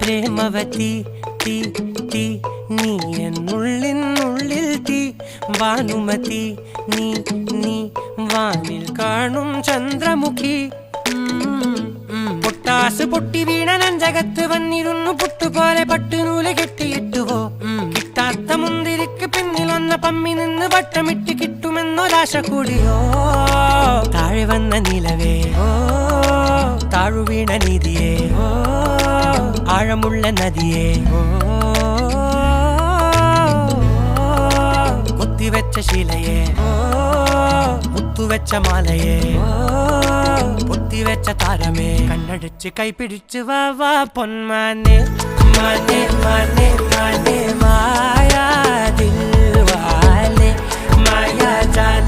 പ്രേമവതി തീ തീ നീ എന്നുള്ളിൽ തീ ഭാനുമതി നീ നീ വാനിൽ കാണും ചന്ദ്രമുഖി പൊട്ടാസ് പൊട്ടി വീണ നെഞ്ചകത്ത് വന്നിരുന്നു പുട്ടുപോലെ പട്ടുനൂല് കെട്ടിയിട്ടുവോ കിട്ടാത്ത മുന്തിരിക്ക് പിന്നിൽ വന്ന പമ്മി നിന്ന് വട്ടമിട്ട് കിട്ടുമെന്നൊരാശ കൂടിയോ താഴെ വന്ന നിലവേ താഴു വീണ നിധിയേ ആഴമുള്ള നദിയേ കൊത്തിവെച്ച ശിലയേ മുത്തുവെച്ച മാലയേ പൊത്തിവെച്ച താരമേ കണ്ണടിച്ച് കൈപിടിച്ച് വാ വാ പൊന്മാനെ മാനെ മാനെ മാനെ മായാ ദിൽവാലെ മായാ ജാല